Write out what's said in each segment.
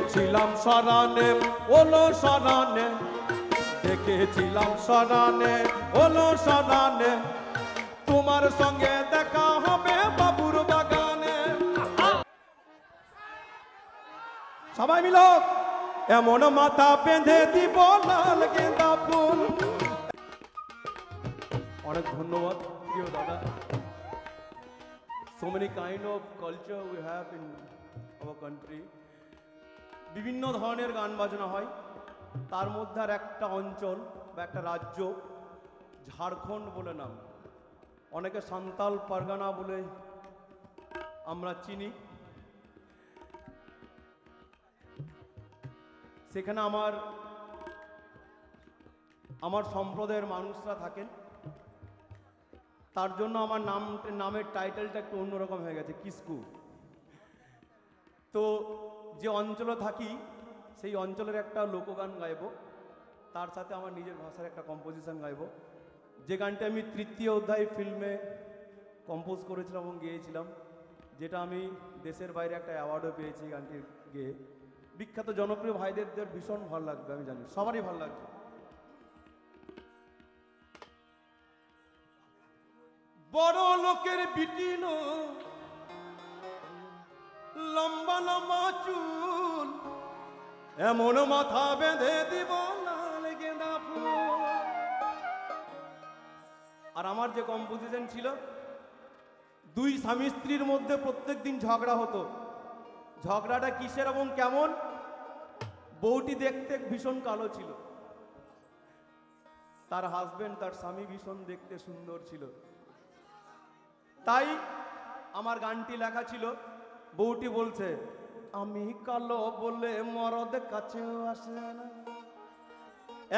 দেখেছিলাম সরানে ওলো সরানে, দেখেছিলাম সরানে ওলো সরানে, তোমার সঙ্গে দেখা হবে বাবুর বাগানে। সবাই মিল এমন মাথা বেঁধে দিব লাল গেঁদা ফুল। অনেক ধন্যবাদ প্রিয় দাদা। So many kind of culture we have in our country. বিভিন্ন ধরনের গান বাজনা হয়, তার মধ্যে আর একটা অঞ্চল বা একটা রাজ্য ঝাড়খণ্ড বলে নাম, অনেকে সান্তাল পারগানা বলে আমরা চিনি। সেখানে আমার সম্প্রদায়ের মানুষরা থাকেন, তার জন্য আমার নামের টাইটেলটা একটু অন্যরকম হয়ে গেছে, কিসকু। তো যে অঞ্চলে থাকি সেই অঞ্চলের একটা লোকগান গাইব, তার সাথে আমার নিজের ভাষার একটা কম্পোজিশন গাইব, যে গানটা আমি তৃতীয় অধ্যায় ফিল্মে কম্পোজ করেছিলাম এবং গেয়েছিলাম, যেটা আমি দেশের বাইরে একটা অ্যাওয়ার্ডও পেয়েছি গানটি গেয়ে। বিখ্যাত জনপ্রিয় ভাইদের ভীষণ ভালো লাগবে, আমি জানি সবারই ভালো লাগবে। বড় লোকের বিটিল লম্বা লম্বা চুল, এমন মাথা বেঁধে দিব লাল গেঁদা ফুল। আর আমার যে কম্পোজিশন ছিল, দুই স্বামী স্ত্রীর মধ্যে প্রত্যেক দিন ঝগড়া হতো। ঝগড়াটা কিসের এবং কেমন? বউটি দেখতে ভীষণ কালো ছিল, তার হাজবেন্ড তার স্বামী ভীষণ দেখতে সুন্দর ছিল। তাই আমার গানটি লেখা ছিল, বউটি বলছে আমি কালো বলে মরদ কাছেও আসে না,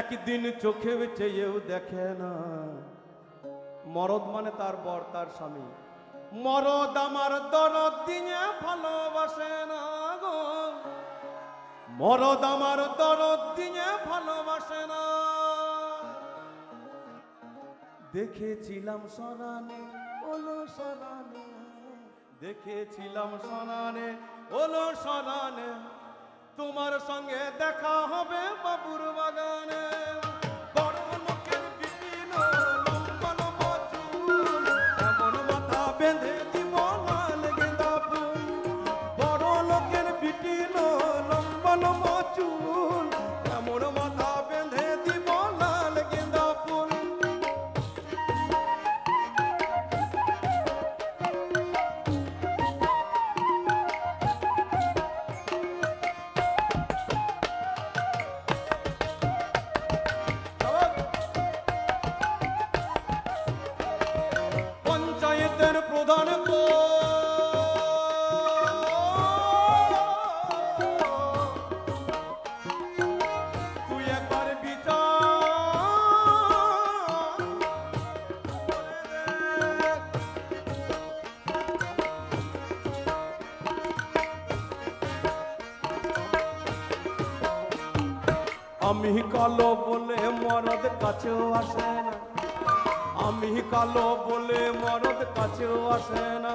একদিন চোখে চেয়েও দেখে না। মরদ মানে তার বর, তার স্বামী। মরদ আমার দরদ দিয়ে ভালোবাসে না গো, মরদ আমার দরদ দিয়ে ভালোবাসে না। দেখেছিলাম সরানে ওলো সরানে, দেখেছিলাম সরানে ওলো সরানে, তোমার সঙ্গে দেখা হবে বাবুর বাগানে। বড় লোকের বিপিন লম্বা লম্বা চুল, এমন মাথা বেঁধে দিব লাল গেঁদা ফুল। বড় লোকের বিপিন লম্বা লম্বা চুল, এমন মাথা বেঁধে দিব লাল গেঁদা ফুল। পঞ্চায়েতের প্রধান তুই একবার বিচার, আমি কালো বলে মরদ কাছেও আসে না, আমি কালো বলে মরদ কাছেও আসে না,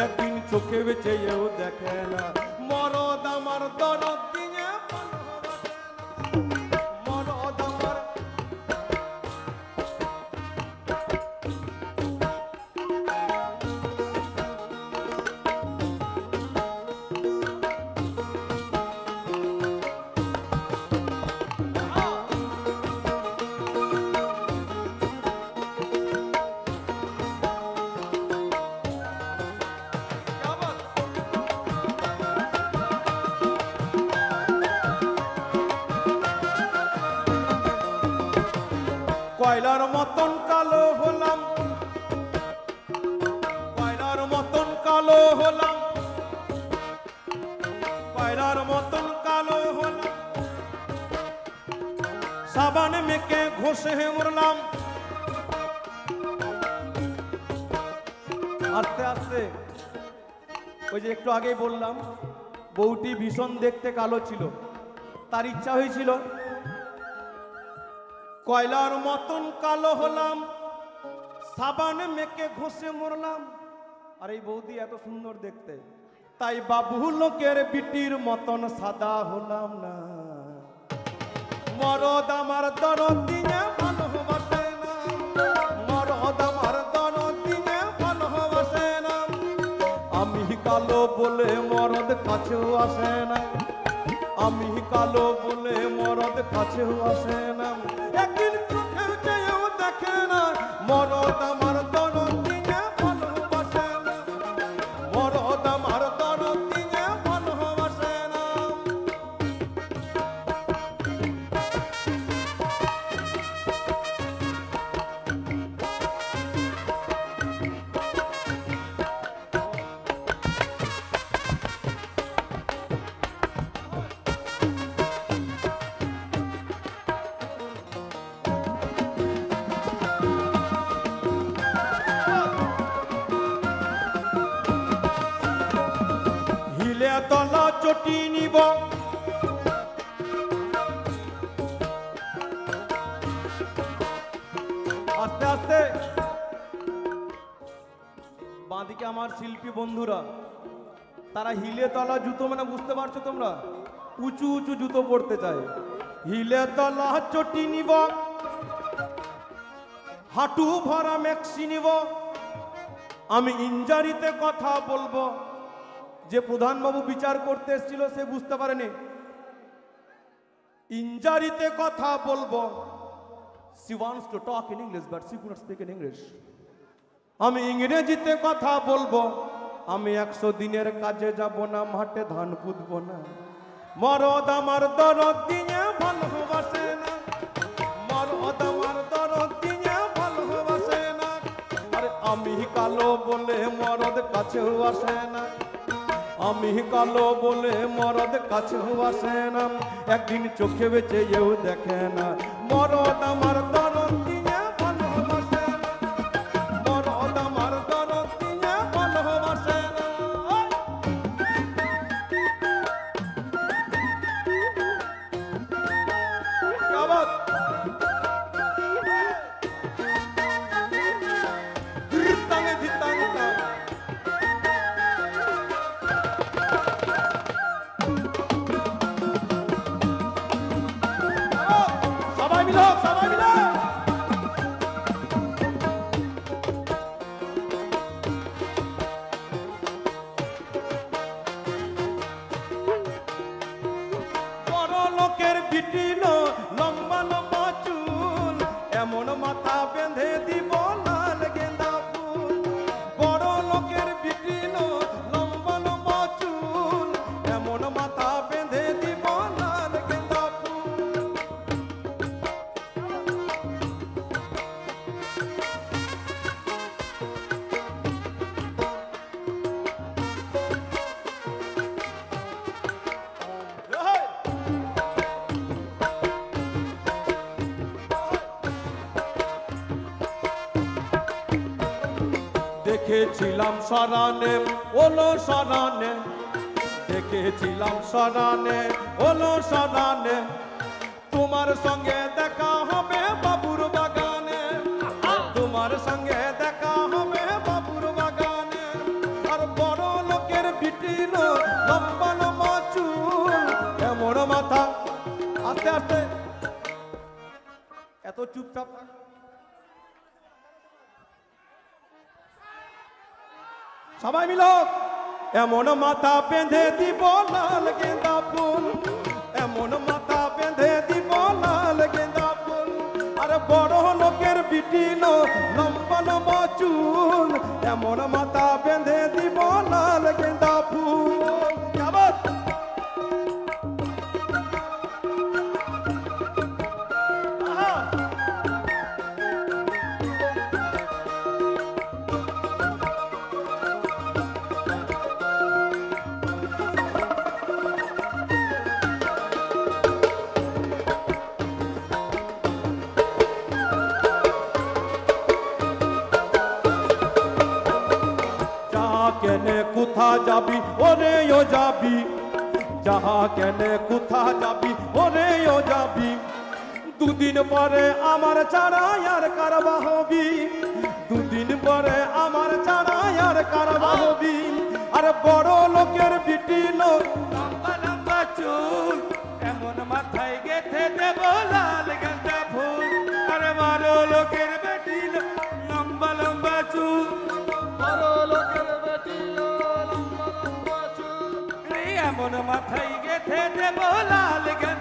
একদিন চোখে চেয়েও দেখে না। মরদ আমার দরদ দিয়ে ভালোবাসে না, মরদ আমার কয়লার মতন কালো হলাম, কয়লার মতন কালো হলাম, কয়লার মতন কালো হলাম, সাবান মেখে ঘষে মরলাম। আস্তে আস্তে ওই যে একটু আগেই বললাম, বউটি ভীষণ দেখতে কালো ছিল, তার ইচ্ছা হয়েছিল কয়লার মতন কালো হলাম, সাবান মেখে ঘষে মরলাম। আর এই বৌদি এত সুন্দর দেখতে, তাই বাবু লোকের বিটির মতন সাদা হলাম না, মরদ আমার দরদ দিয়ে ভালোবাসে না, মরদ আমার দরদ দিয়ে ভালোবাসে না। আমি কালো বলে মরদ কাছেও আসে না, আমি কালো বলে মরদ কাছেও আসে না। একদিন চোখের চেয়েও দেখে না, মরদ আমার দরদ দিয়ে ভালোবাসে না, মরদ আমার দরদ দিয়ে ভালোবাসে না। হিলে তলা চটি নিব, আস্তে আস্তে। বাঁদিকে আমার শিল্পী বন্ধুরা, তারা হিলে তলা জুতো মানে বুঝতে পারছো তোমরা, উঁচু উঁচু জুতো পরতে চায়। হিলে তলা চটি নিব, হাঁটু ভরা মেক্সি নিব। আমি ইঞ্জারিতে কথা বলবো, যে প্রধানবাবু বিচার করতে এসেছিল সে বুঝতে পারেনি। ইঞ্জারিতে কথা বলবো, she wants to talk in English but she could not speak in English. আমি ইংরেজিতে কথা বলবো, আমি 100 দিনের কাজে যাব না, মাঠে ধান পুঁতবো না। মরদ আমার দরদ দিয়ে ভালোবাসে না, মরদ আমার দরদ দিয়ে ভালোবাসে না। আরে আমি কালো বলে মরদ কাছেও আসে না, আমি কালো বলে মরদ কাছেও আসে না। একদিন চোখে বেঁচে যেও দেখে না, মরদ আমার দরদ দিয়ে ভালোবাসে না, মরদ আমার দরদ দিয়ে ভালোবাসে না। क्या बात? धितांग धितांग সবাই মিলো, সবাই মিলো। বড় লোকের বিটিল লম্বা লম্বা চুল, এমন মাথা বেঁধে দিব লাল গেঁদা ফুল। বড় লোকের বিটিল লম্বা লম্বা চুল, এমন মাথা বেঁধে দিব লাল গেঁদা ফুল। দেখেছিলাম সরানে ওলো সরানে, দেখেছিলাম সরানে ওলো সরানে। তোমার সঙ্গে দেখা হবে বাবুর বাগানে, তোমার সঙ্গে দেখা হবে বাবুর বাগানে। আর বড় লোকের বিটিল লম্বা লম্বা চুল, এমন মাথা। আস্তে আস্তে, এত চুপচাপ সবাই মিলো। এমন মাথা বেঁধে দিব লাল গেঁদা ফুল, এমন মাথা বেঁধে দিব লাল গেঁদা ফুল। আর বড় লোকের বিটিল লম্বা লম্বা চুল, এমন মাথা বেঁধে দিব লাল গেঁদা ফুল। क्या बात? কেনে কোথা যাবি ওরে ও যাবি, যাহা কেনে কোথা যাবি ওরে ও যাবি। দুদিন পরে আমার ছাড়া আর কারবা হবি, দুদিন পরে আমার ছাড়া আর কারবা হবি। আর বড় লোকের বিটি লো, লম্বা লম্বা চুল, এমন মাথায় গেথে দেব লাল গাঁদা ফুল। আরে বড় লোকের বেটি লো, লম্বা লম্বা চুল, বড় লোকের বেটি লো, লম্বা লম্বা চুল। এমন মাথায় গেথে দেব লাল গাঁদা